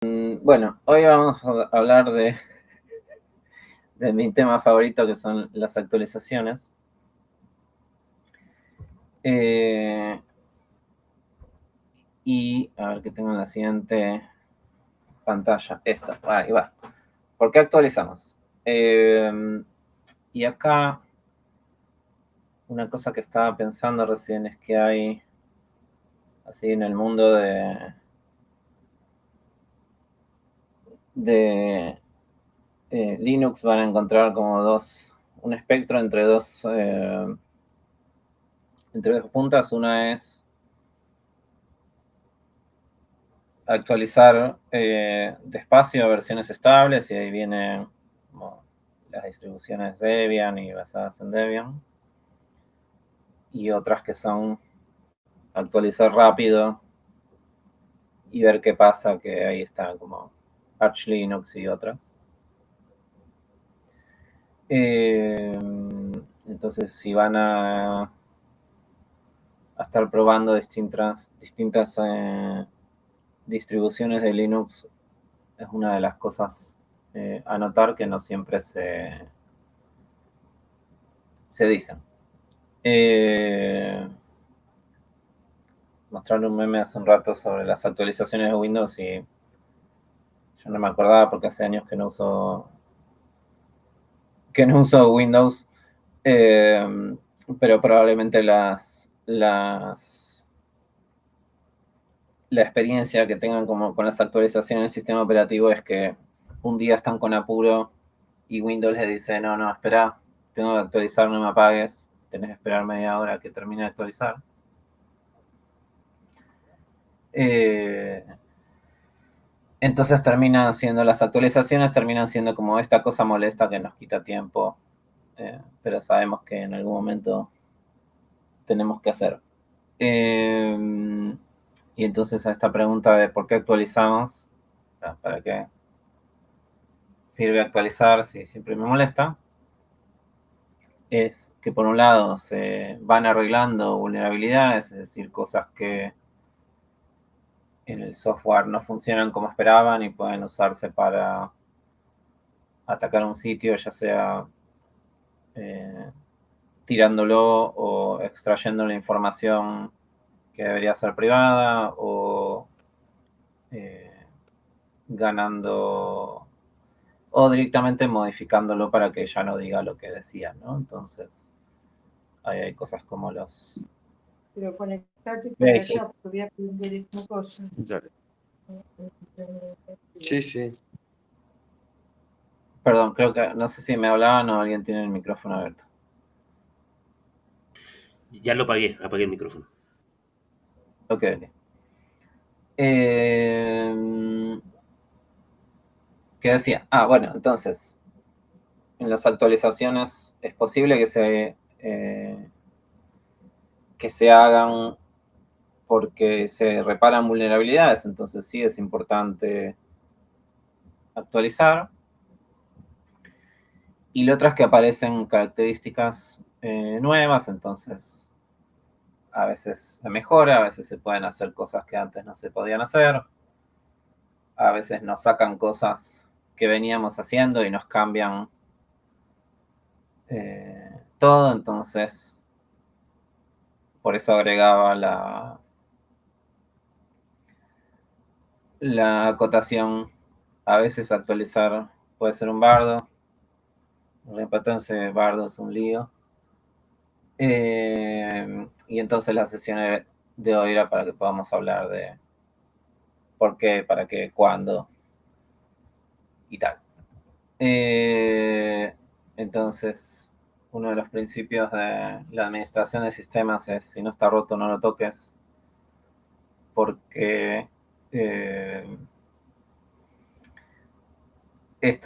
Bueno, hoy vamos a hablar de mi tema favorito, que son las actualizaciones. Y a ver qué tengo en la siguiente pantalla. Esta, ahí va. ¿Por qué actualizamos? Y acá una cosa que estaba pensando recién es que hay, así en el mundo de Linux, van a encontrar como un espectro entre dos puntas. Una es actualizar despacio a versiones estables, y ahí vienen como las distribuciones Debian y basadas en Debian, y otras que son actualizar rápido y ver qué pasa, que ahí están como Arch Linux y otras. Entonces, si van a estar probando distintas distribuciones de Linux, es una de las cosas a notar, que no siempre se dicen. Mostraron un meme hace un rato sobre las actualizaciones de Windows, y yo no me acordaba porque hace años que no uso Windows, pero probablemente la experiencia que tengan como con las actualizaciones del sistema operativo es que un día están con apuro y Windows les dice: no, espera, tengo que actualizar, no me apagues, tenés que esperar media hora que termine de actualizar. Entonces las actualizaciones terminan siendo como esta cosa molesta que nos quita tiempo, pero sabemos que en algún momento tenemos que hacer. Y entonces, a esta pregunta de por qué actualizamos, para qué sirve actualizar si siempre me molesta, es que por un lado se van arreglando vulnerabilidades, es decir, cosas que en el software no funcionan como esperaban y pueden usarse para atacar un sitio, ya sea tirándolo o extrayendo la información que debería ser privada, o eh, ganando, o directamente modificándolo para que ya no diga lo que decía, ¿no? Entonces, ahí hay cosas como los... Pero conectate para allá, porque voy a aprender esta cosa. Dale. Sí. Perdón, creo que, no sé si me hablaban o alguien tiene el micrófono abierto. Ya lo apagué el micrófono. Ok. ¿Qué decía? Bueno, entonces, en las actualizaciones es posible que se hagan porque se reparan vulnerabilidades, entonces sí es importante actualizar. Y lo otro es que aparecen características nuevas, entonces a veces se mejora, a veces se pueden hacer cosas que antes no se podían hacer, a veces nos sacan cosas que veníamos haciendo y nos cambian todo. Entonces, por eso agregaba la acotación: a veces actualizar puede ser un bardo, entonces bardo es un lío. Y entonces la sesión de hoy era para que podamos hablar de por qué, para qué, cuándo y tal. Entonces, uno de los principios de la administración de sistemas es: si no está roto, no lo toques, porque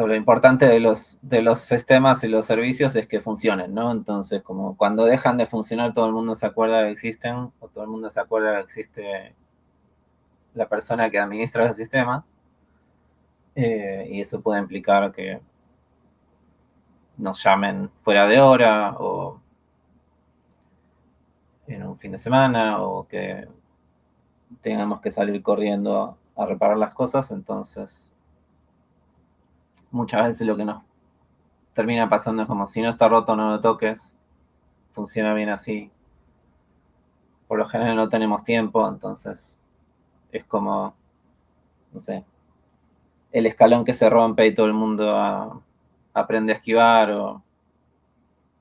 lo importante de los sistemas y los servicios es que funcionen, ¿no? Entonces, como cuando dejan de funcionar, todo el mundo se acuerda que existen, o todo el mundo se acuerda que existe la persona que administra los sistemas, y eso puede implicar que nos llamen fuera de hora, o en un fin de semana, o que tengamos que salir corriendo a reparar las cosas, entonces muchas veces lo que nos termina pasando es como si no está roto no lo toques, funciona bien así. Por lo general no tenemos tiempo, entonces es como, no sé, el escalón que se rompe y todo el mundo aprende a esquivar, o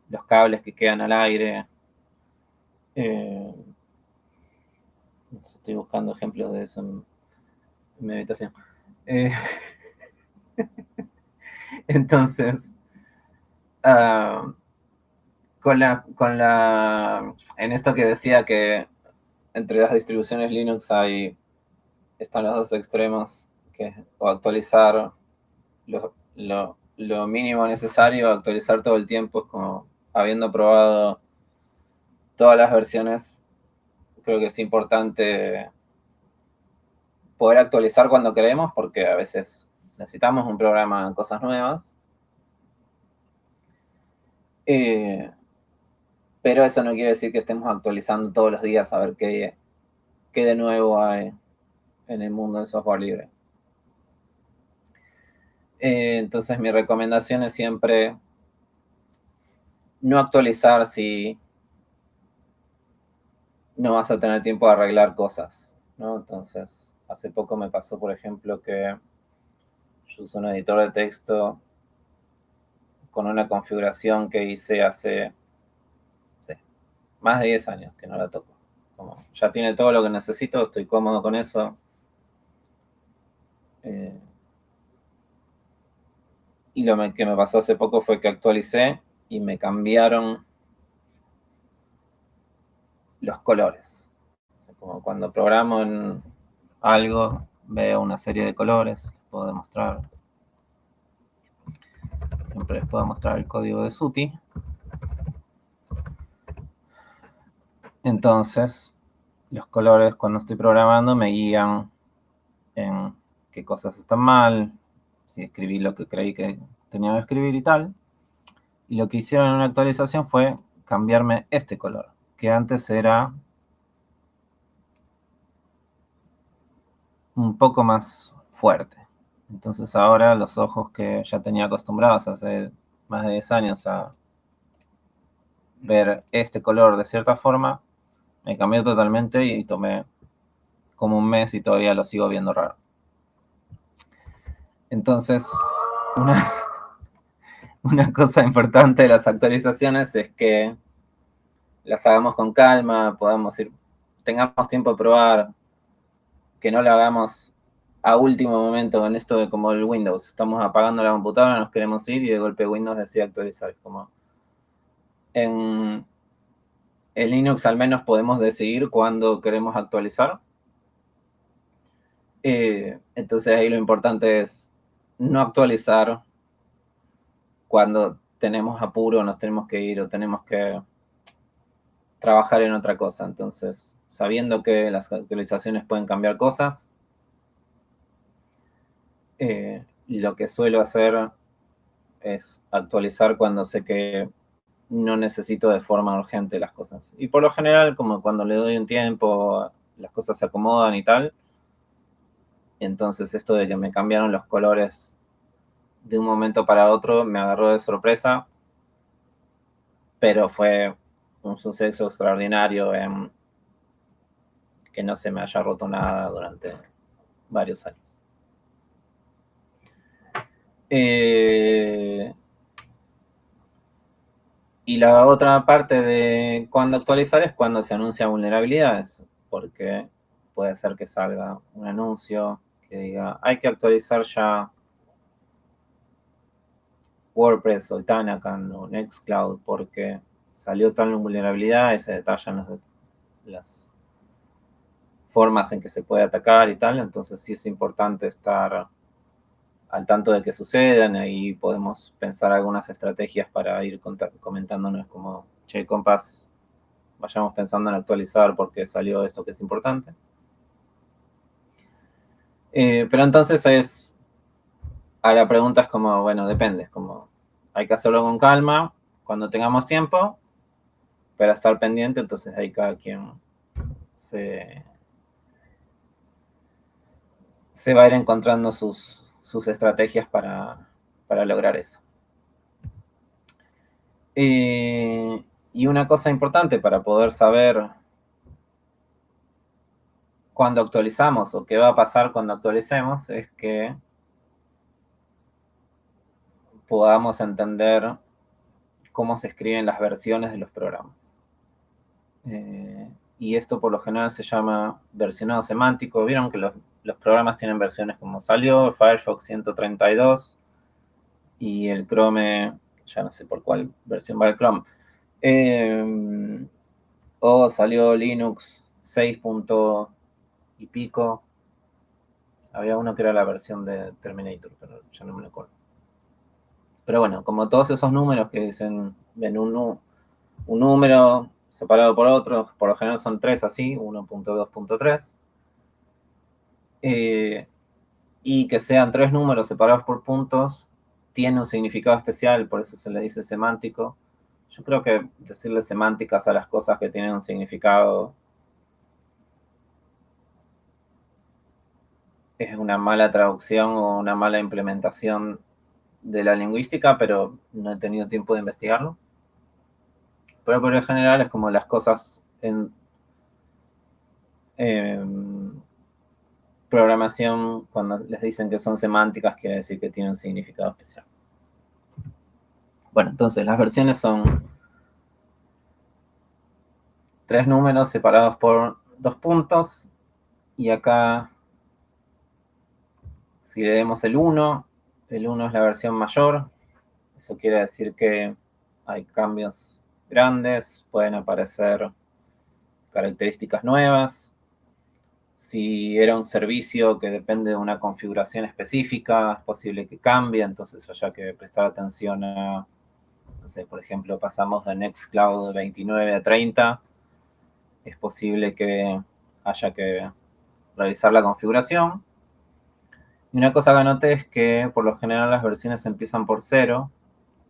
los cables que quedan al aire. Estoy buscando ejemplos de eso en mi habitación. Entonces, en esto que decía que entre las distribuciones Linux están los dos extremos, que o actualizar lo mínimo necesario, actualizar todo el tiempo, es como habiendo probado todas las versiones, creo que es importante poder actualizar cuando queremos, porque a veces necesitamos un programa, cosas nuevas. Pero eso no quiere decir que estemos actualizando todos los días a ver qué de nuevo hay en el mundo del software libre. Entonces mi recomendación es siempre no actualizar si no vas a tener tiempo de arreglar cosas, ¿no? Entonces, hace poco me pasó, por ejemplo, que yo uso un editor de texto con una configuración que hice hace más de 10 años que no la toco. Como ya tiene todo lo que necesito, estoy cómodo con eso. Y lo que me pasó hace poco fue que actualicé y me cambiaron los colores. O sea, como cuando programo en algo, veo una serie de colores, les puedo demostrar. Siempre les puedo mostrar el código de SUTI. Entonces, los colores cuando estoy programando me guían en qué cosas están mal, si escribí lo que creí que tenía que escribir y tal. Y lo que hicieron en una actualización fue cambiarme este color, que antes era un poco más fuerte. Entonces ahora los ojos que ya tenía acostumbrados hace más de 10 años a ver este color de cierta forma, me cambió totalmente y tomé como un mes y todavía lo sigo viendo raro. Entonces, una cosa importante de las actualizaciones es que las hagamos con calma, tengamos tiempo de probar, que no lo hagamos a último momento en esto de como el Windows. Estamos apagando la computadora, nos queremos ir y de golpe Windows decide actualizar. Como en Linux al menos podemos decidir cuándo queremos actualizar. Entonces ahí lo importante es no actualizar cuando tenemos apuro, nos tenemos que ir o tenemos que trabajar en otra cosa. Entonces, sabiendo que las actualizaciones pueden cambiar cosas, lo que suelo hacer es actualizar cuando sé que no necesito de forma urgente las cosas. Y por lo general, como cuando le doy un tiempo, las cosas se acomodan y tal. Entonces esto de que me cambiaron los colores de un momento para otro me agarró de sorpresa, pero fue un suceso extraordinario en que no se me haya roto nada durante varios años. Y la otra parte de cuando actualizar es cuando se anuncian vulnerabilidades, porque puede ser que salga un anuncio que diga hay que actualizar ya WordPress o Tanacan o Nextcloud porque salió tal vulnerabilidad y se detallan las formas en que se puede atacar y tal, entonces sí es importante estar al tanto de que sucedan, ahí podemos pensar algunas estrategias para ir comentándonos como, che, compas, vayamos pensando en actualizar porque salió esto que es importante. Pero entonces a la pregunta es como, bueno, depende, como hay que hacerlo con calma, cuando tengamos tiempo, para estar pendiente, entonces ahí cada quien se va a ir encontrando sus estrategias para lograr eso. Y una cosa importante para poder saber cuando actualizamos o qué va a pasar cuando actualicemos es que podamos entender cómo se escriben las versiones de los programas. Y esto por lo general se llama versionado semántico. Vieron que los programas tienen versiones como salió, el Firefox 132 y el Chrome, ya no sé por cuál versión va el Chrome. O salió Linux 6 y pico. Había uno que era la versión de Terminator, pero ya no me lo acuerdo. Pero bueno, como todos esos números que dicen, ven un número separado por otro, por lo general son 3 así, 1.2.3. Y que sean 3 números separados por puntos, tiene un significado especial, por eso se le dice semántico. Yo creo que decirle semánticas a las cosas que tienen un significado es una mala traducción o una mala implementación de la lingüística, pero no he tenido tiempo de investigarlo. Pero por lo general es como las cosas en programación, cuando les dicen que son semánticas, quiere decir que tienen un significado especial. Bueno, entonces las versiones son 3 números separados por 2 puntos. Y acá, si leemos el 1 es la versión mayor. Eso quiere decir que hay cambios grandes, pueden aparecer características nuevas. Si era un servicio que depende de una configuración específica, es posible que cambie, entonces haya que prestar atención a, no sé, por ejemplo, pasamos de Nextcloud 29 a 30, es posible que haya que revisar la configuración. Y una cosa que anoté es que por lo general las versiones empiezan por 0,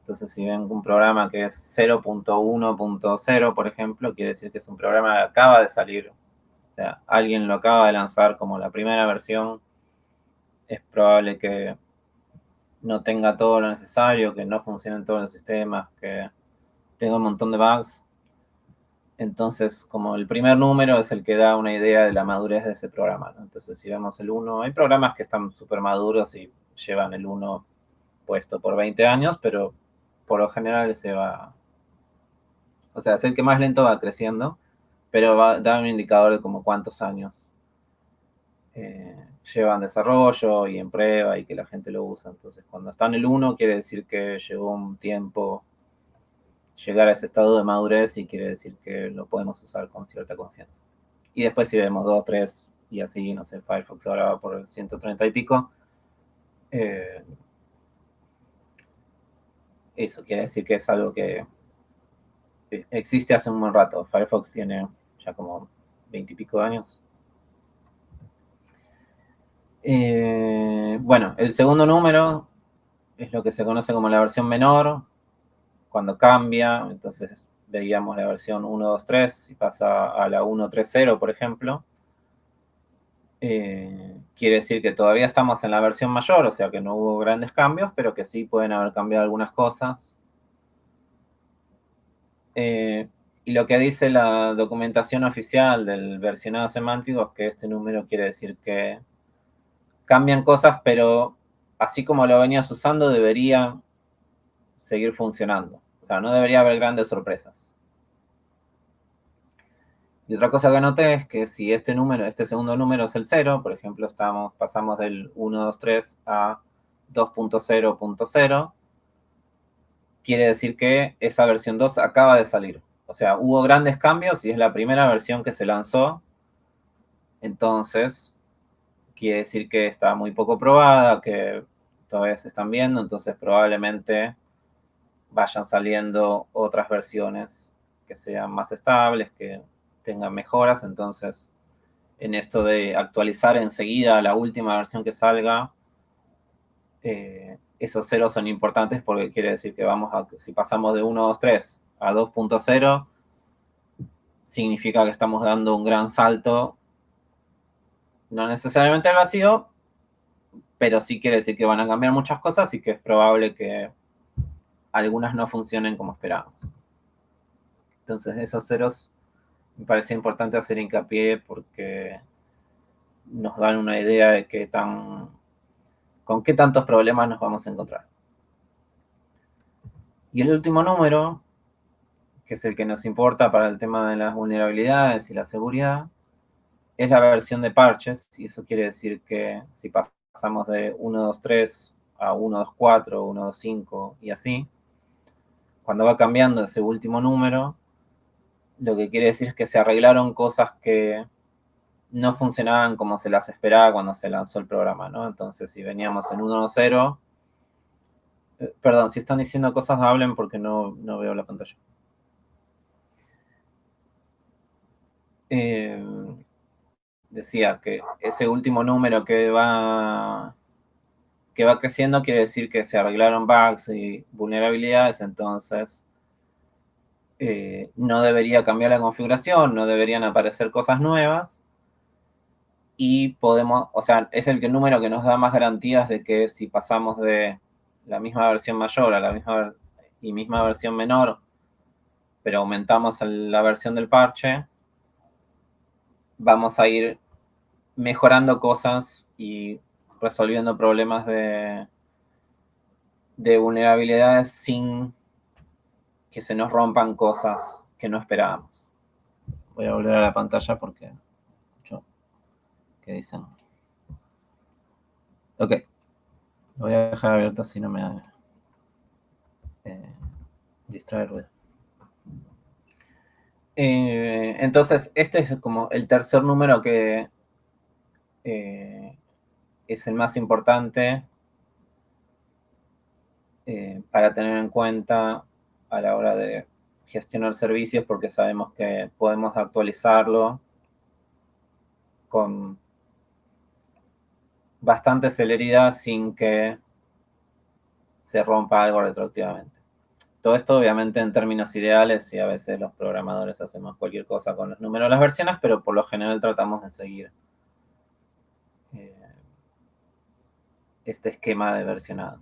entonces si ven un programa que es 0.1.0, por ejemplo, quiere decir que es un programa que acaba de salir. O sea, alguien lo acaba de lanzar como la primera versión. Es probable que no tenga todo lo necesario, que no funcionen todos los sistemas, que tenga un montón de bugs. Entonces, como el primer número es el que da una idea de la madurez de ese programa, ¿no? Entonces, si vemos el 1, hay programas que están súper maduros y llevan el 1 puesto por 20 años, pero por lo general ese va... O sea, es el que más lento va creciendo, pero va a dar un indicador de como cuántos años lleva en desarrollo y en prueba y que la gente lo usa. Entonces, cuando está en el 1, quiere decir que llevó un tiempo llegar a ese estado de madurez y quiere decir que lo podemos usar con cierta confianza. Y después si vemos 2, 3 y así, no sé, Firefox ahora va por el 130 y pico, eso quiere decir que es algo que existe hace un buen rato. Firefox tiene ya como 20 y pico de años. Bueno, el segundo número es lo que se conoce como la versión menor, cuando cambia, entonces veíamos la versión 1.2.3 y pasa a la 1.3.0, por ejemplo. Quiere decir que todavía estamos en la versión mayor, o sea que no hubo grandes cambios, pero que sí pueden haber cambiado algunas cosas. Y lo que dice la documentación oficial del versionado semántico es que este número quiere decir que cambian cosas, pero así como lo venías usando, debería seguir funcionando. O sea, no debería haber grandes sorpresas. Y otra cosa que anoté es que si este segundo número es el 0, por ejemplo, pasamos del 1.2.3 a 2.0.0, quiere decir que esa versión 2 acaba de salir. O sea, hubo grandes cambios y es la primera versión que se lanzó. Entonces, quiere decir que está muy poco probada, que todavía se están viendo, entonces probablemente vayan saliendo otras versiones que sean más estables, que tengan mejoras. Entonces, en esto de actualizar enseguida la última versión que salga, esos ceros son importantes porque quiere decir que si pasamos de 1.2.3 a 2.0, significa que estamos dando un gran salto, no necesariamente al vacío, pero sí quiere decir que van a cambiar muchas cosas y que es probable que algunas no funcionen como esperábamos. Entonces, esos ceros me parece importante hacer hincapié porque nos dan una idea de con qué tantos problemas nos vamos a encontrar. Y el último número, que es el que nos importa para el tema de las vulnerabilidades y la seguridad, es la versión de parches, y eso quiere decir que si pasamos de 1.2.3 a 1.2.4, 1.2.5 y así, cuando va cambiando ese último número, lo que quiere decir es que se arreglaron cosas que no funcionaban como se las esperaba cuando se lanzó el programa, ¿no? Entonces, si veníamos en 1.0, perdón, si están diciendo cosas, hablen porque no veo la pantalla. Decía que ese último número que va creciendo quiere decir que se arreglaron bugs y vulnerabilidades, entonces no debería cambiar la configuración, no deberían aparecer cosas nuevas y podemos, o sea, es el número que nos da más garantías de que si pasamos de la misma versión mayor a la misma versión menor, pero aumentamos la versión del parche, vamos a ir mejorando cosas y resolviendo problemas de vulnerabilidades sin que se nos rompan cosas que no esperábamos. Voy a volver a la pantalla porque ¿qué dicen? Ok. Lo voy a dejar abierto si no me distrae el ruido. Entonces, este es como el tercer número que es el más importante para tener en cuenta a la hora de gestionar servicios, porque sabemos que podemos actualizarlo con bastante celeridad sin que se rompa algo retroactivamente. Todo esto obviamente en términos ideales, y a veces los programadores hacemos cualquier cosa con los números de las versiones, pero por lo general tratamos de seguir este esquema de versionado.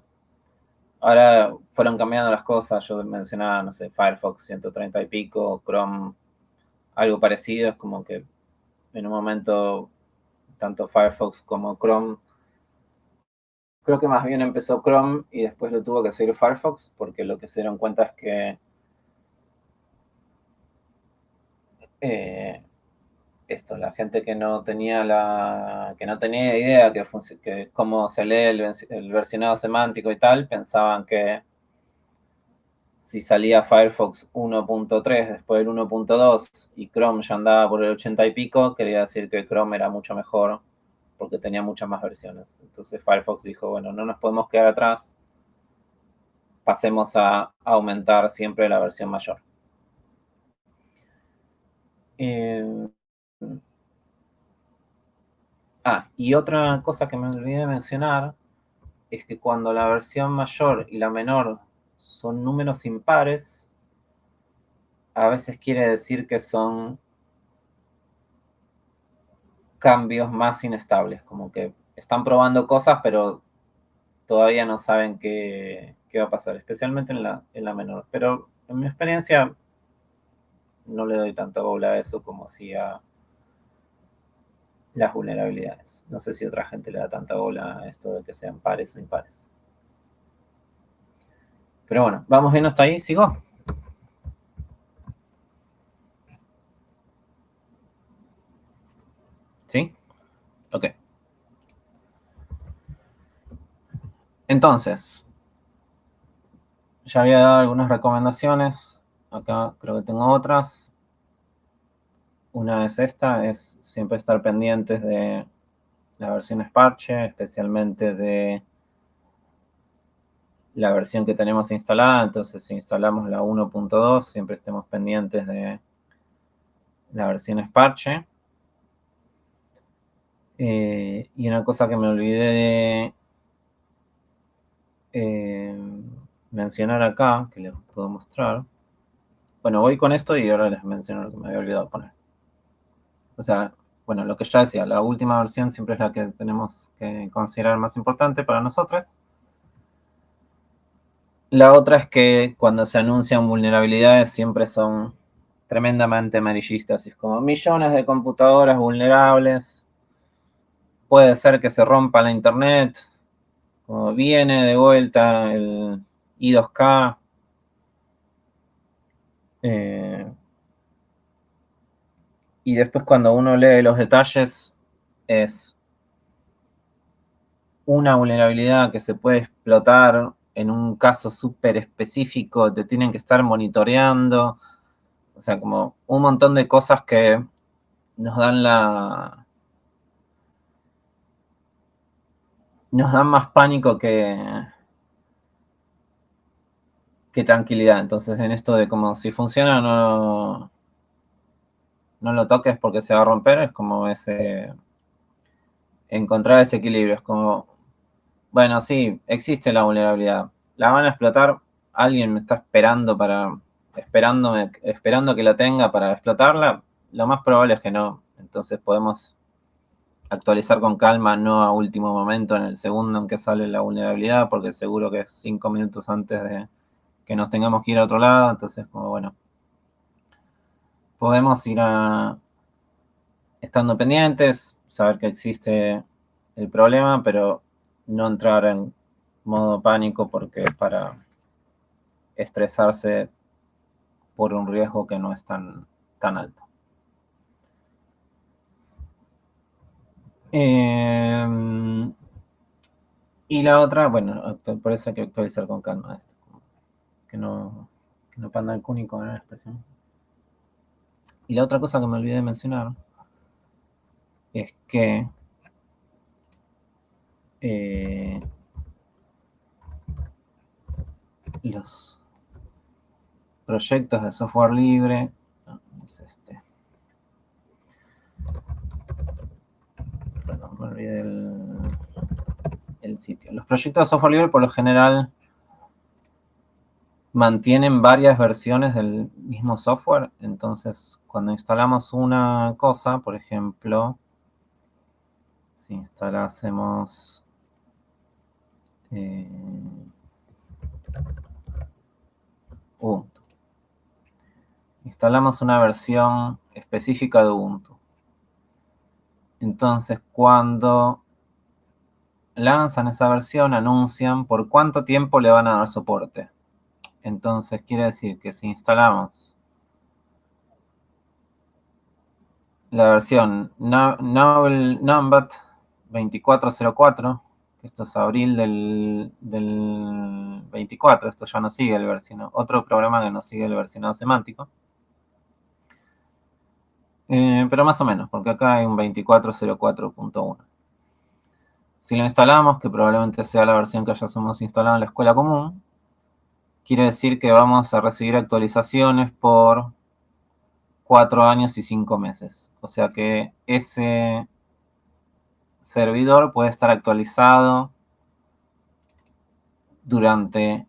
Ahora fueron cambiando las cosas, yo mencionaba, no sé, Firefox 130 y pico, Chrome, algo parecido, es como que en un momento tanto Firefox como Chrome, creo que más bien empezó Chrome y después lo tuvo que seguir Firefox, porque lo que se dieron cuenta es que la gente que no tenía idea que cómo se lee el versionado semántico y tal, pensaban que si salía Firefox 1.3 después del 1.2 y Chrome ya andaba por el 80 y pico, quería decir que Chrome era mucho mejor porque tenía muchas más versiones. Entonces Firefox dijo, bueno, no nos podemos quedar atrás, pasemos a aumentar siempre la versión mayor. Y otra cosa que me olvidé de mencionar es que cuando la versión mayor y la menor son números impares, a veces quiere decir que son cambios más inestables, como que están probando cosas, pero todavía no saben qué va a pasar, especialmente en la menor. Pero en mi experiencia no le doy tanta bola a eso como si a las vulnerabilidades. No sé si otra gente le da tanta bola a esto de que sean pares o impares. Pero bueno, vamos bien hasta ahí, ¿sigo? ¿Sí? Ok. Entonces, ya había dado algunas recomendaciones. Acá creo que tengo otras. Una es esta, es siempre estar pendientes de las versiones parche, especialmente de la versión que tenemos instalada. Entonces, si instalamos la 1.2, siempre estemos pendientes de las versiones parche. Y una cosa que me olvidé de mencionar acá, que les puedo mostrar. Bueno, voy con esto y ahora les menciono lo que me había olvidado poner. O sea, bueno, lo que ya decía, la última versión siempre es la que tenemos que considerar más importante para nosotros. La otra es que cuando se anuncian vulnerabilidades siempre son tremendamente amarillistas. Es como millones de computadoras vulnerables. Puede ser que se rompa la internet. Como viene de vuelta el I2K. Y después cuando uno lee los detalles es una vulnerabilidad que se puede explotar en un caso súper específico, te tienen que estar monitoreando, o sea, como un montón de cosas que nos dan nos dan más pánico que tranquilidad. Entonces, en esto de como si funciona no lo toques porque se va a romper, es como encontrar ese equilibrio, es como, bueno, sí, existe la vulnerabilidad, la van a explotar, alguien me está esperando que la tenga para explotarla, lo más probable es que no. Entonces podemos actualizar con calma, no a último momento, en el segundo en que sale la vulnerabilidad, porque seguro que es 5 minutos antes de que nos tengamos que ir a otro lado. Entonces, como bueno, podemos ir estando pendientes, saber que existe el problema, pero no entrar en modo pánico porque para estresarse por un riesgo que no es tan alto. Y la otra, bueno, por eso hay que actualizar con calma esto, que no panda el cúnico en la expresión. Y la otra cosa que me olvidé de mencionar es que los proyectos de software libre, es perdón, me olvidé el sitio. Los proyectos de software libre por lo general mantienen varias versiones del mismo software. Entonces, cuando instalamos una cosa, por ejemplo, si instalásemos Ubuntu, instalamos una versión específica de Ubuntu. Entonces, cuando lanzan esa versión, anuncian por cuánto tiempo le van a dar soporte. Entonces, quiere decir que si instalamos la versión Novel Numbat 2404, que esto es abril del 24, esto ya no sigue el versionado, otro programa que no sigue el versionado semántico. Pero más o menos, porque acá hay un 2404.1. Si lo instalamos, que probablemente sea la versión que hayamos instalado en la escuela común, quiere decir que vamos a recibir actualizaciones por 4 años y 5 meses. O sea que ese servidor puede estar actualizado durante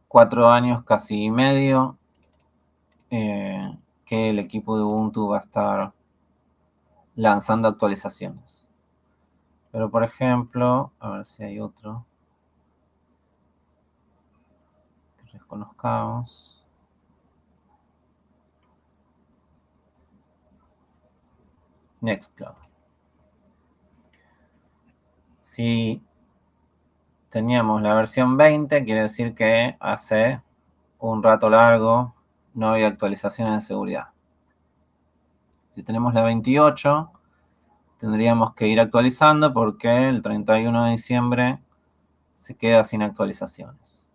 4 años casi y medio, que el equipo de Ubuntu va a estar lanzando actualizaciones. Pero por ejemplo, a ver si hay otro que reconozcamos. Nextcloud. Si teníamos la versión 20, quiere decir que hace un rato largo no había actualizaciones de seguridad. Si tenemos la 28, tendríamos que ir actualizando porque el 31 de diciembre se queda sin actualizaciones.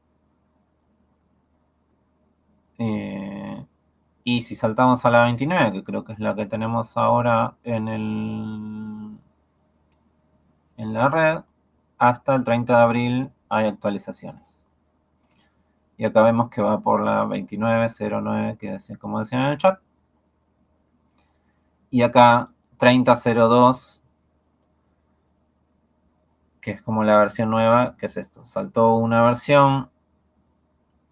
Y si saltamos a la 29, que creo que es la que tenemos ahora en la red, hasta el 30 de abril hay actualizaciones. Y acá vemos que va por la 2909, que es como decían en el chat. Y acá 3002, que es como la versión nueva, que es esto. Saltó una versión,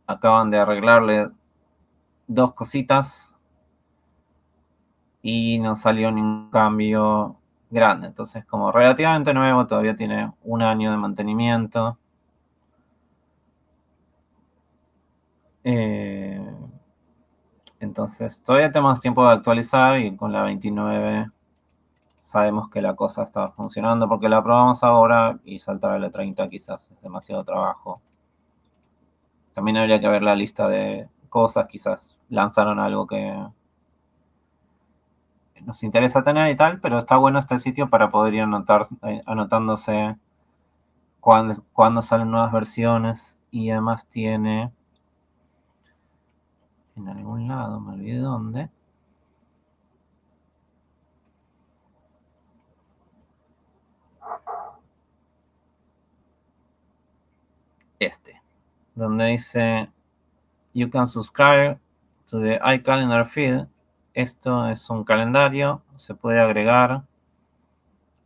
acaban de arreglarle 2 cositas y no salió ningún cambio grande. Entonces, como relativamente nuevo, todavía tiene un año de mantenimiento. Entonces, todavía tenemos tiempo de actualizar y con la 29 sabemos que la cosa está funcionando porque la probamos ahora y saltar a la 30 quizás es demasiado trabajo. También habría que ver la lista de cosas, quizás lanzaron algo que nos interesa tener y tal, pero está bueno este sitio para poder ir anotándose cuando salen nuevas versiones y además tiene en algún lado, me olvidé dónde. Donde dice You can subscribe to the iCalendar feed. Esto es un calendario, se puede agregar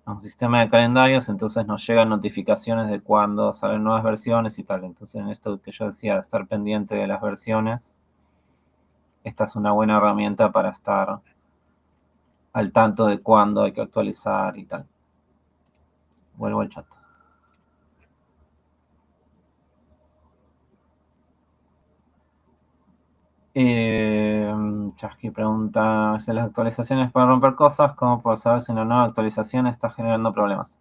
a un sistema de calendarios, entonces nos llegan notificaciones de cuando salen nuevas versiones y tal. Entonces, en esto que yo decía, de estar pendiente de las versiones, esta es una buena herramienta para estar al tanto de cuándo hay que actualizar y tal. Vuelvo al chat. Chasqui pregunta, si las actualizaciones pueden romper cosas, ¿cómo puedo saber si una nueva actualización está generando problemas?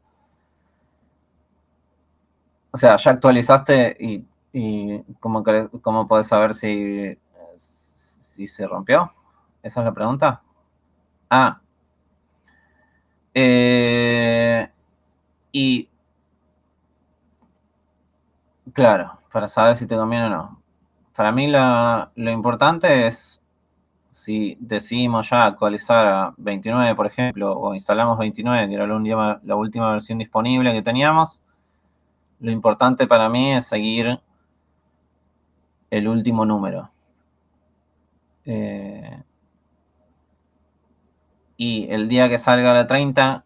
O sea, ya actualizaste y ¿cómo puedes saber si se rompió? ¿Esa es la pregunta? Ah. Y claro, para saber si te conviene o no. Para mí lo importante es si decidimos ya actualizar a 29, por ejemplo, o instalamos 29, que era la última versión disponible que teníamos, lo importante para mí es seguir el último número. Y el día que salga la 30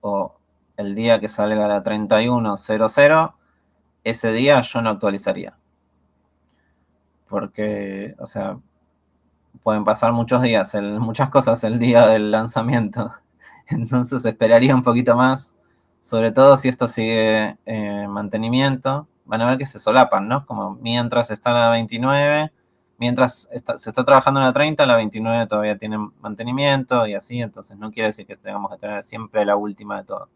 o el día que salga la 3100, ese día yo no actualizaría. Porque, o sea, pueden pasar muchos días, muchas cosas el día del lanzamiento. Entonces esperaría un poquito más, sobre todo si esto sigue mantenimiento. Van a ver que se solapan, ¿no? Como mientras está la 29, mientras se está trabajando en la 30, la 29 todavía tiene mantenimiento y así, entonces no quiere decir que tengamos que tener siempre la última de todo.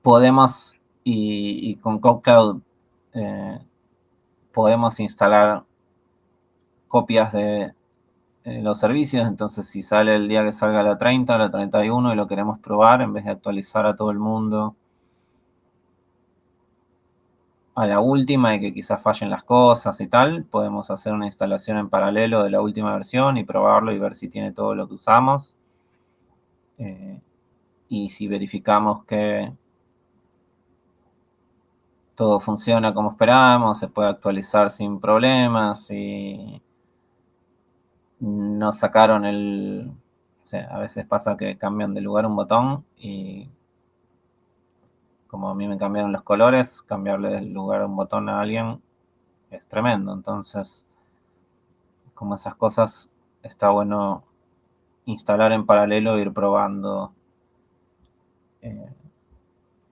Podemos, y con CodeCloud podemos instalar copias de los servicios, entonces si sale el día que salga la 30, la 31 y lo queremos probar, en vez de actualizar a todo el mundo a la última y que quizás fallen las cosas y tal, podemos hacer una instalación en paralelo de la última versión y probarlo y ver si tiene todo lo que usamos. Y si verificamos que todo funciona como esperábamos, se puede actualizar sin problemas y no sacaron o sea, a veces pasa que cambian de lugar un botón y como a mí me cambiaron los colores, cambiarle del lugar un botón a alguien es tremendo. Entonces, como esas cosas, está bueno instalar en paralelo e ir probando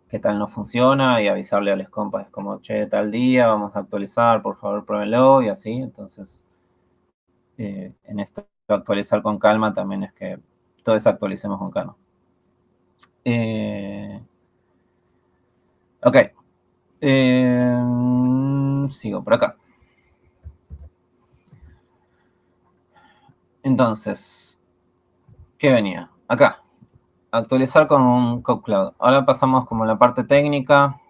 qué tal no funciona y avisarle a los compas como, che, tal día vamos a actualizar, por favor pruébenlo y así. Entonces, en esto de actualizar con calma también es que todos actualicemos con calma. Ok. Sigo por acá. Entonces, ¿qué venía? Acá. Actualizar con CodeCloud. Ahora pasamos como la parte técnica.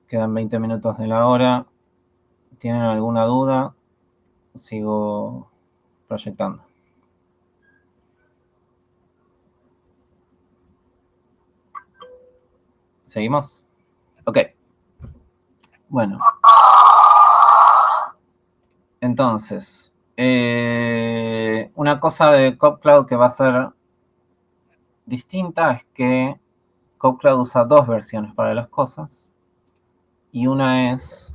Quedan 20 minutos de la hora. ¿Tienen alguna duda? Sigo proyectando. ¿Seguimos? Ok. Bueno. Entonces, una cosa de CodeCloud que va a ser distinta es que CodeCloud usa 2 versiones para las cosas. Y una es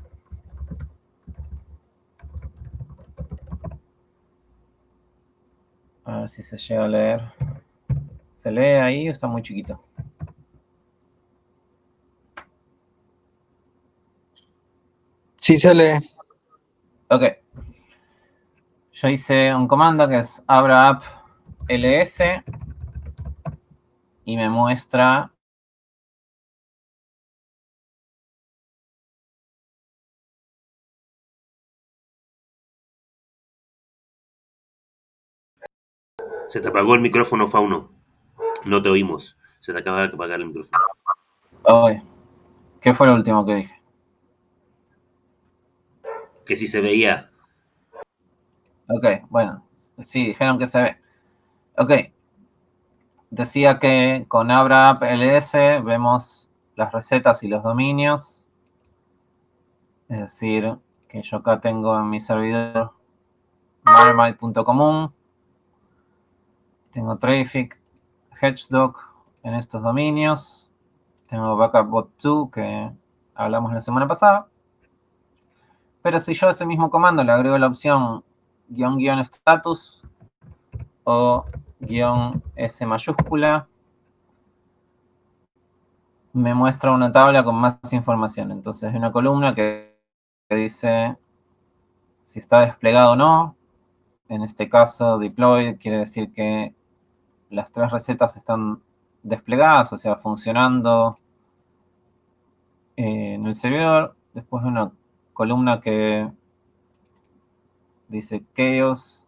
A ver si se llega a leer. ¿Se lee ahí o está muy chiquito? Sí se lee. Ok. Yo hice un comando que es abra app ls y me muestra Se te apagó el micrófono, Fauno. No te oímos. Se te acaba de apagar el micrófono. Oye, ¿qué fue lo último que dije? Que si se veía. Ok, bueno, sí, dijeron que se ve. Ok, decía que con Abra App LS vemos las recetas y los dominios. Es decir, que yo acá tengo en mi servidor marmite.común. Tengo Traffic, Hedgehog en estos dominios. Tengo BackupBot2 que hablamos la semana pasada. Pero si yo a ese mismo comando le agrego la opción -- status o -s mayúscula, me muestra una tabla con más información. Entonces hay una columna que dice si está desplegado o no. En este caso, deploy quiere decir que las 3 recetas están desplegadas, o sea, funcionando en el servidor. Después hay una columna que dice chaos,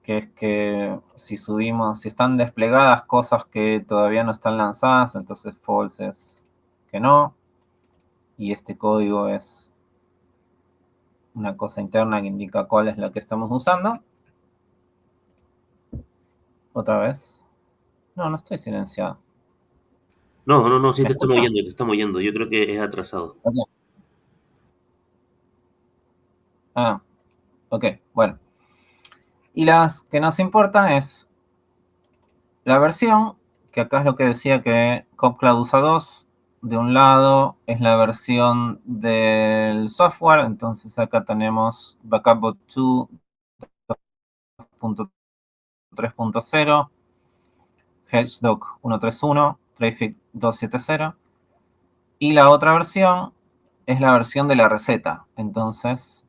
que es que si subimos, si están desplegadas cosas que todavía no están lanzadas, entonces false es que no. Y este código es una cosa interna que indica cuál es la que estamos usando. Otra vez. No, no estoy silenciado. No, sí ¿Me te estamos escuchan? oyendo, te estamos oyendo. Yo creo que es atrasado. Okay. Ah, ok, bueno. Y las que nos importan es la versión, que acá es lo que decía que CopCloud usa 2. De un lado es la versión del software, entonces acá tenemos BackupBot 2.3.0, Hedgehog 1.3.1, Traffic 2.7.0. Y la otra versión es la versión de la receta. Entonces,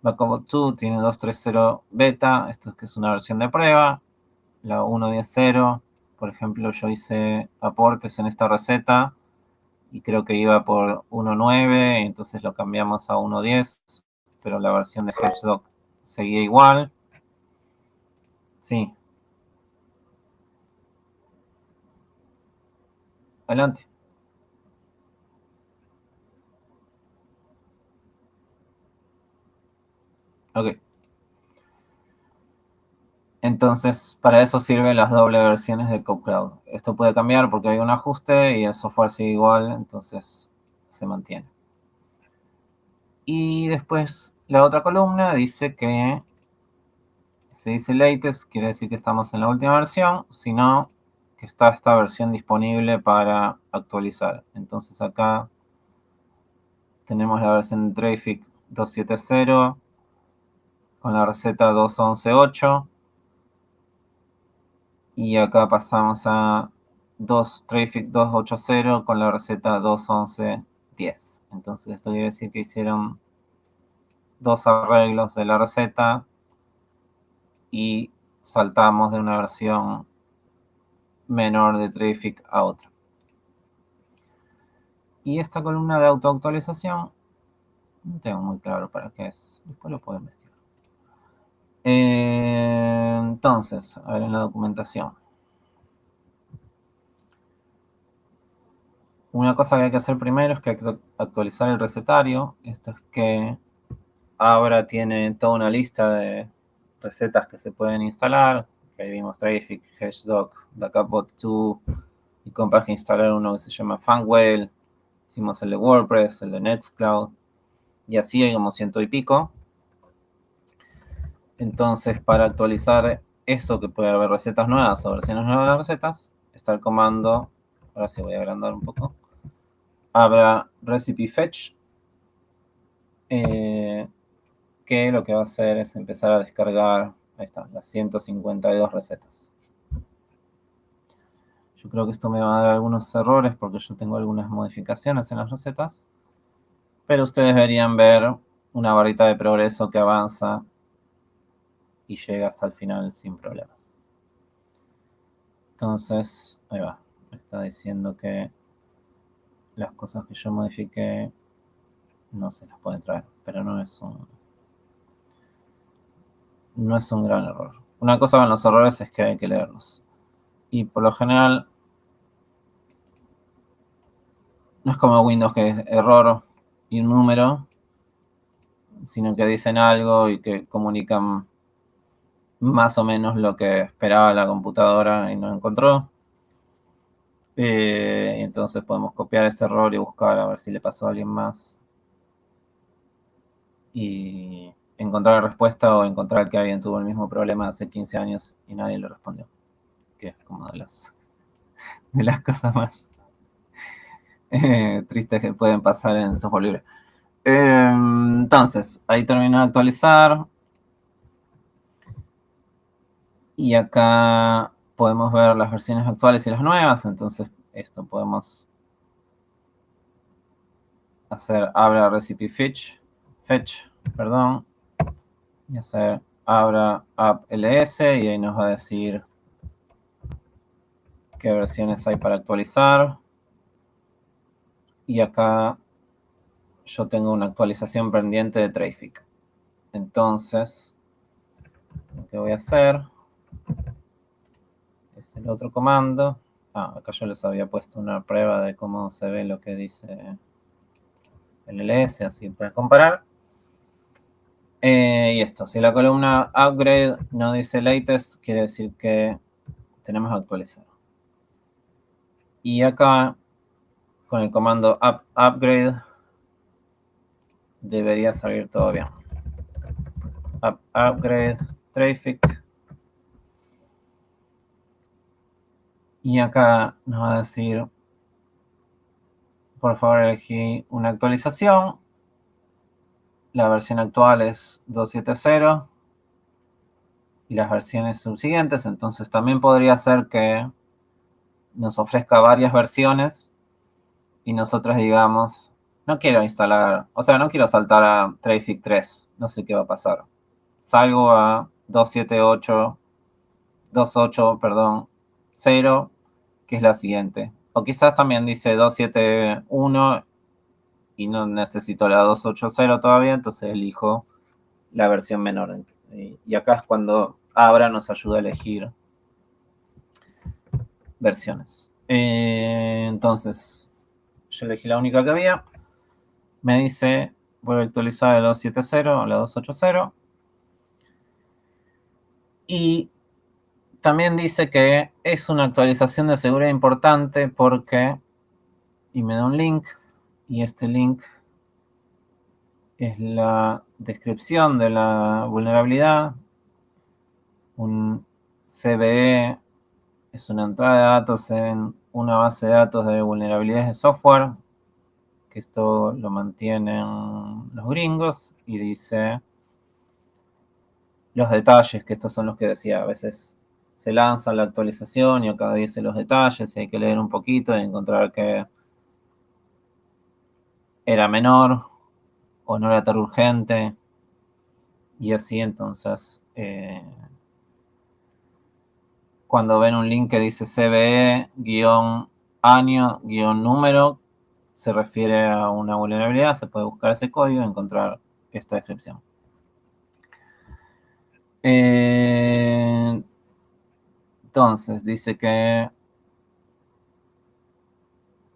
BackupBot 2 tiene 2.3.0 beta, esto es que es una versión de prueba. La 1.10.0, por ejemplo, yo hice aportes en esta receta y creo que iba por 1.9, entonces lo cambiamos a 1.10, pero la versión de Hedgehog seguía igual. Sí. Adelante. Ok. Entonces, para eso sirven las doble versiones de CodeCloud. Esto puede cambiar porque hay un ajuste y el software sigue igual, entonces se mantiene. Y después la otra columna dice que se dice latest, quiere decir que estamos en la última versión, sino que está esta versión disponible para actualizar. Entonces acá tenemos la versión de Traffic 2.7.0 con la receta 2.11.8 y acá pasamos a Traffic 2.8.0 con la receta 2.11.10. Entonces esto quiere decir que hicieron 2 arreglos de la receta y saltamos de una versión menor de Traffic a otra. Y esta columna de autoactualización, no tengo muy claro para qué es. Después lo puedo investigar. Entonces, a ver en la documentación. Una cosa que hay que hacer primero es que hay que actualizar el recetario. Esto es que Abra tiene toda una lista de recetas que se pueden instalar. Que ahí vimos Traffic, Hedgehog, BackupBot2 y capaz que instalar uno que se llama Funwhale. Hicimos el de WordPress, el de Nextcloud y así hay como 100 y pico. Entonces, para actualizar eso, que puede haber recetas nuevas o versiones nuevas de las recetas, está el comando, ahora sí voy a agrandar un poco, abra recipe fetch, que lo que va a hacer es empezar a descargar Ahí están, las 152 recetas. Yo creo que esto me va a dar algunos errores porque yo tengo algunas modificaciones en las recetas. Pero ustedes deberían ver una barrita de progreso que avanza y llega hasta el final sin problemas. Entonces, ahí va. Me está diciendo que las cosas que yo modifiqué no se las pueden traer, pero no es un gran error. Una cosa con los errores es que hay que leerlos. Y por lo general, no es como Windows que es error y un número, sino que dicen algo y que comunican más o menos lo que esperaba la computadora y no encontró. Entonces podemos copiar ese error y buscar a ver si le pasó a alguien más. Y encontrar la respuesta o encontrar que alguien tuvo el mismo problema hace 15 años y nadie le respondió. Que es como de las cosas más tristes que pueden pasar en software libre. Entonces, ahí terminó de actualizar. Y acá podemos ver las versiones actuales y las nuevas. Entonces, esto podemos hacer abra recipe fetch, perdón, y hacer abra app ls y ahí nos va a decir qué versiones hay para actualizar. Y acá yo tengo una actualización pendiente de Traefik. Entonces, lo que voy a hacer es el otro comando. Acá yo les había puesto una prueba de cómo se ve lo que dice el ls, así pueden comparar. Y esto, si la columna upgrade no dice latest, quiere decir que tenemos que actualizar. Y acá, con el comando upgrade, debería salir todo bien. Upgrade Traefik. Y acá nos va a decir, por favor, elegí una actualización. La versión actual es 2.7.0 y las versiones subsiguientes. Entonces también podría ser que nos ofrezca varias versiones y nosotros digamos, no quiero instalar, o sea, no quiero saltar a Traefik 3. No sé qué va a pasar. Salgo a 2.7.8, perdón, 0, que es la siguiente. O quizás también dice 2.7.1 y no necesito la 2.8.0 todavía, entonces elijo la versión menor. Y acá es cuando Abra nos ayuda a elegir versiones. Entonces, yo elegí la única que había. Me dice, voy a actualizar la 2.7.0 a la 2.8.0. Y también dice que es una actualización de seguridad importante porque, y me da un link, y este link es la descripción de la vulnerabilidad. Un CVE es una entrada de datos en una base de datos de vulnerabilidades de software, que esto lo mantienen los gringos, y dice los detalles, que estos son los que decía, a veces se lanza la actualización y acá dice los detalles y hay que leer un poquito y encontrar que era menor o no era tan urgente y así. Entonces cuando ven un link que dice CVE-año-número, se refiere a una vulnerabilidad, se puede buscar ese código y encontrar esta descripción. Entonces, dice que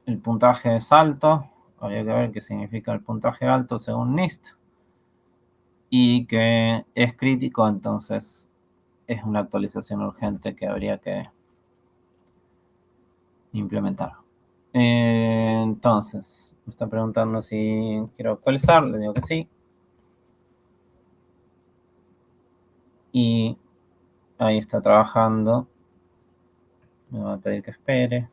el puntaje es alto, habría que ver qué significa el puntaje alto según NIST, y que es crítico, entonces es una actualización urgente que habría que implementar. Entonces, me está preguntando si quiero actualizar, le digo que sí. Y ahí está trabajando. Me va a pedir que espere.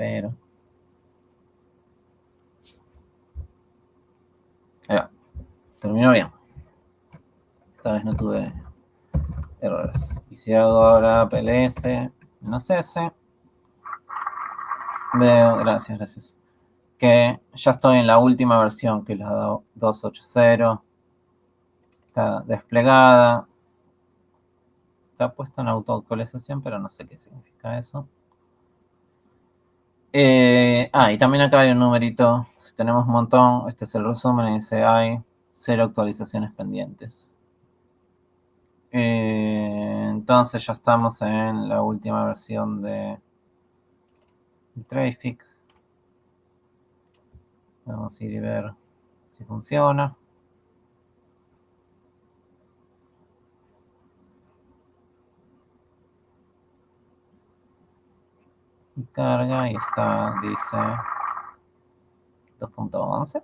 Espero. Ahí va. Terminó bien. Esta vez no tuve errores. Y si hago ahora PLS menos S, veo, gracias, que ya estoy en la última versión, que es la 2.8.0. Está desplegada. Está puesta en autoactualización, pero no sé qué significa eso. Y también acá hay un numerito. Si tenemos un montón, este es el resumen y dice hay 0 actualizaciones pendientes. Entonces ya estamos en la última versión de Trafic. Vamos a ir y ver si funciona. Y carga y está, dice 2.11.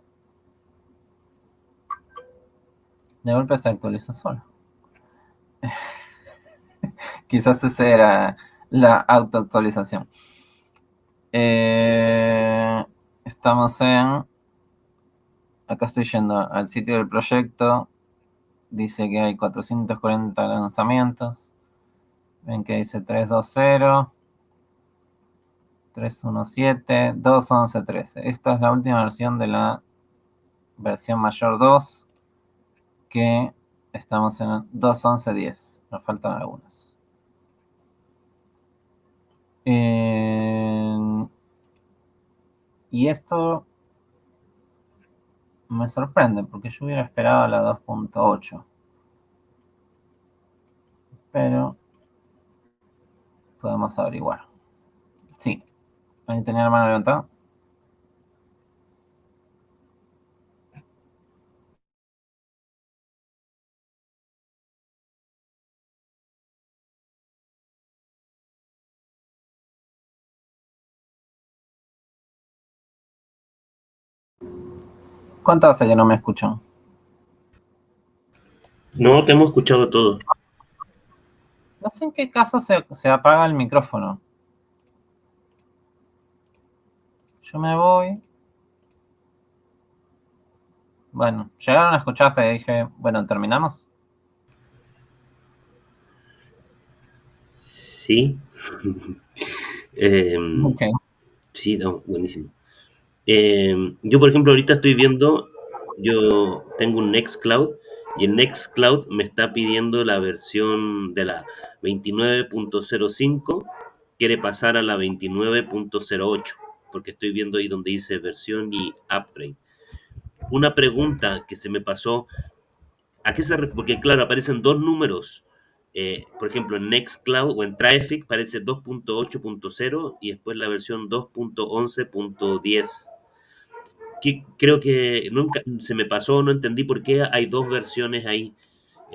De golpe se actualizó solo. Quizás esa era la autoactualización. Estamos en... Acá estoy yendo al sitio del proyecto. Dice que hay 440 lanzamientos. Ven que dice 320, 317, 211.13. Esta es la última versión de la versión mayor 2. Que estamos en 211.10. Nos faltan algunas. Y esto me sorprende porque yo hubiera esperado la 2.8. Pero podemos averiguar. Sí. ¿Alguien tenía la mano levantada? ¿Cuánto hace que no me escuchan? No, te hemos escuchado todo. No sé en qué caso se apaga el micrófono. Yo me voy. Bueno, llegaron a escuchar hasta que dije, bueno, ¿terminamos? Sí. Ok. Sí, no, buenísimo. Yo, por ejemplo, ahorita estoy viendo, yo tengo un Nextcloud y el Nextcloud me está pidiendo la versión de la 29.05, quiere pasar a la 29.08, porque estoy viendo ahí donde dice versión y upgrade. Una pregunta que se me pasó, ¿a qué se refiere? Porque claro, aparecen dos números. Por ejemplo, en Nextcloud o en Traffic parece 2.8.0 y después la versión 2.11.10. Creo que nunca se me pasó, no entendí por qué hay dos versiones ahí,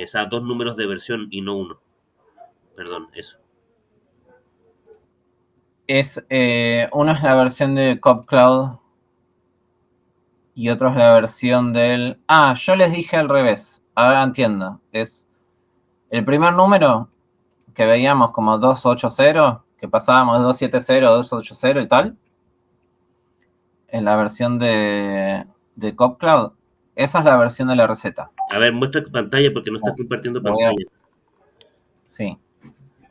o sea, dos números de versión y no uno. Perdón, eso. Uno es la versión de CopCloud y otro es la versión del... yo les dije al revés. Ahora entiendo. Es el primer número que veíamos como 280, que pasábamos de 270 a 280 y tal. En la versión de CopCloud. Esa es la versión de la receta. A ver, muestra tu pantalla porque no estás compartiendo pantalla. Sí.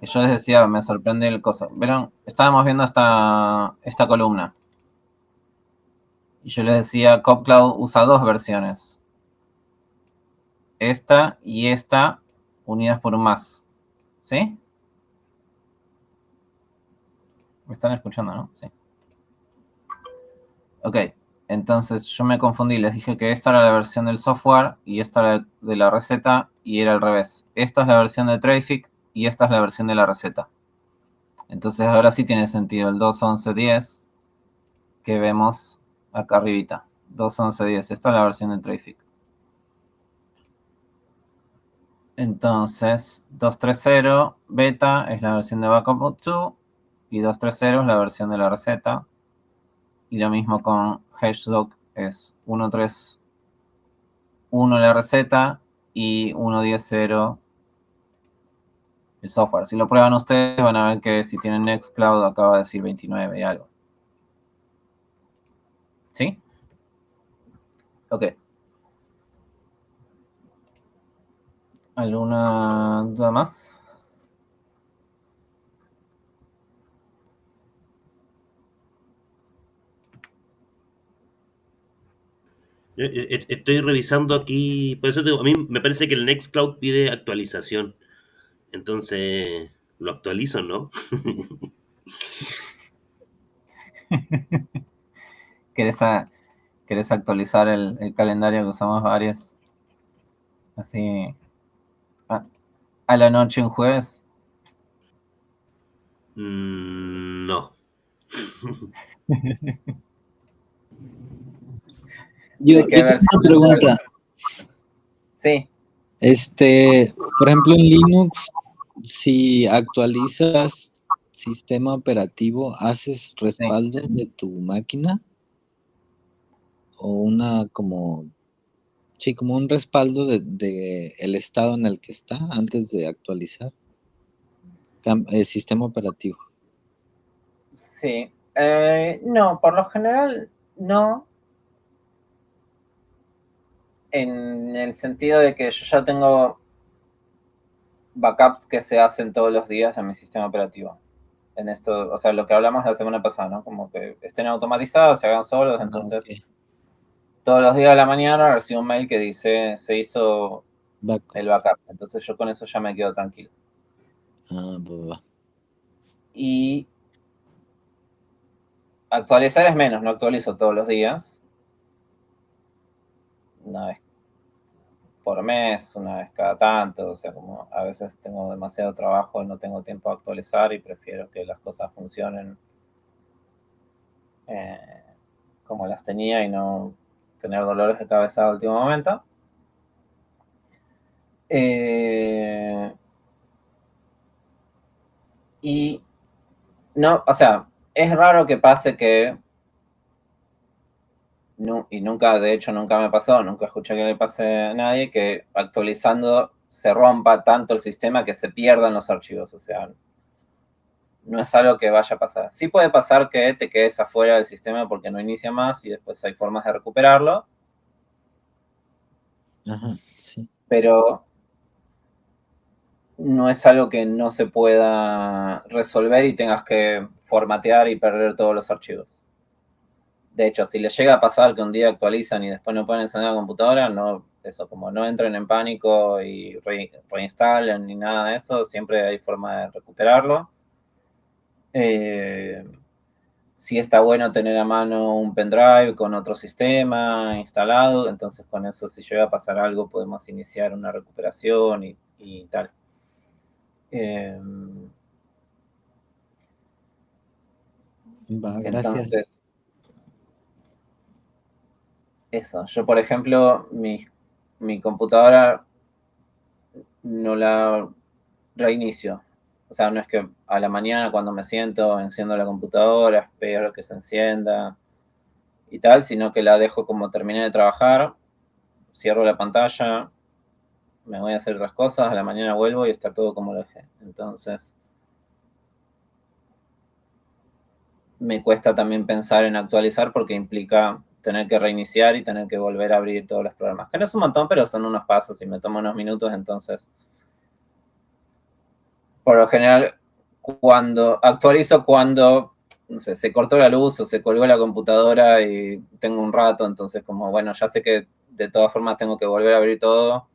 Y yo les decía, me sorprende el coso. ¿Vieron? Estábamos viendo esta columna. Y yo les decía, CopCloud usa dos versiones. Esta y esta unidas por un más. ¿Sí? ¿Me están escuchando, no? Sí. Ok. Entonces yo me confundí. Les dije que esta era la versión del software y esta era de la receta y era al revés. Esta es la versión de Trafic y esta es la versión de la receta. Entonces ahora sí tiene sentido el 2.11.10 que vemos acá arribita. 2.11.10. Esta es la versión de Trafic. Entonces, 2.3.0 beta es la versión de Backup 2 y 2.3.0 es la versión de la receta. Y lo mismo con Hashdoc, es 1.3.1 la receta y 1.10.0 el software. Si lo prueban ustedes van a ver que si tienen Nextcloud acaba de decir 29 y algo. Ok. ¿Alguna duda más? Estoy revisando aquí, por eso digo, a mí me parece que el Nextcloud pide actualización. Entonces, lo actualizo, ¿no? ¿Querés actualizar el calendario que usamos varios? Así a la noche un jueves. No. Yo ¿De qué tengo una versión? pregunta. Sí, Por ejemplo, en Linux, si actualizas sistema operativo, ¿haces sí. respaldo de tu máquina? O como un respaldo de el estado en el que está antes de actualizar el sistema operativo. Sí. No, por lo general no. En el sentido de que yo ya tengo backups que se hacen todos los días en mi sistema operativo. En esto, o sea, lo que hablamos la semana pasada, ¿no? Como que estén automatizados, se hagan solos, entonces Ok. todos los días de la mañana recibo un mail que dice se hizo Backup. el backup. Entonces yo con eso ya me quedo tranquilo. Va. Y actualizar es menos, no actualizo todos los días. Una vez por mes, una vez cada tanto, o sea, como a veces tengo demasiado trabajo y no tengo tiempo de actualizar y prefiero que las cosas funcionen eh, como las tenía y no tener dolores de cabeza al último momento. Y no, o sea, es raro que pase que, no, y nunca, de hecho, nunca me pasó, nunca escuché que le pase a nadie, que actualizando se rompa tanto el sistema que se pierdan los archivos. O sea, no es algo que vaya a pasar. Sí puede pasar que te quedes afuera del sistema porque no inicia más y después hay formas de recuperarlo. Ajá, sí. Pero no es algo que no se pueda resolver y tengas que formatear y perder todos los archivos. De hecho, si les llega a pasar que un día actualizan y después no pueden encender la computadora, no, eso, como no entren en pánico y reinstalen ni nada de eso, siempre hay forma de recuperarlo. Sí está bueno tener a mano un pendrive con otro sistema instalado, entonces con eso si llega a pasar algo podemos iniciar una recuperación y tal. Va, gracias. Entonces, eso, yo por ejemplo, mi computadora no la reinicio. O sea, no es que a la mañana cuando me siento enciendo la computadora, espero que se encienda y tal, sino que la dejo como terminé de trabajar, cierro la pantalla, me voy a hacer otras cosas, a la mañana vuelvo y está todo como lo dejé. Entonces, me cuesta también pensar en actualizar porque implica tener que reiniciar y tener que volver a abrir todos los programas. Que no es un montón, pero son unos pasos y me toma unos minutos, entonces, por lo general, cuando no sé, se cortó la luz o se colgó la computadora y tengo un rato, entonces como, bueno, ya sé que de todas formas tengo que volver a abrir todo,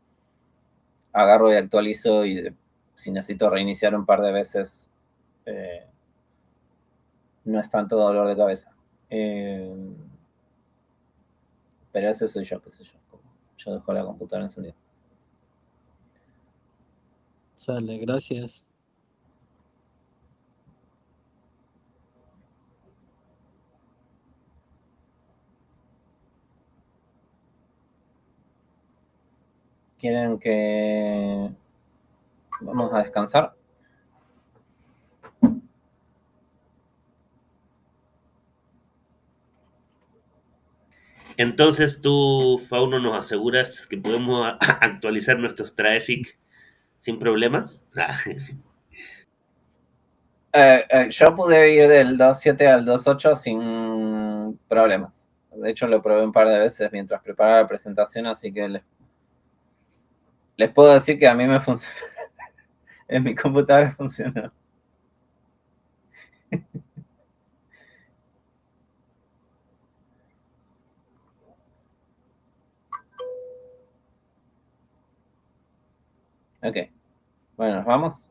agarro y actualizo y si necesito reiniciar un par de veces, no es tanto dolor de cabeza. Pero ese soy yo, qué sé yo. Yo dejo la computadora encendida. Sale, gracias. ¿Quieren que vamos a descansar? Entonces tú, Fauno, nos aseguras que podemos actualizar nuestros traffic sin problemas. Yo pude ir del 2.7 al 2.8 sin problemas. De hecho, lo probé un par de veces mientras preparaba la presentación, así que les puedo decir que a mí me funciona. En mi computadora funcionó. Ok. Bueno, ¿nos vamos?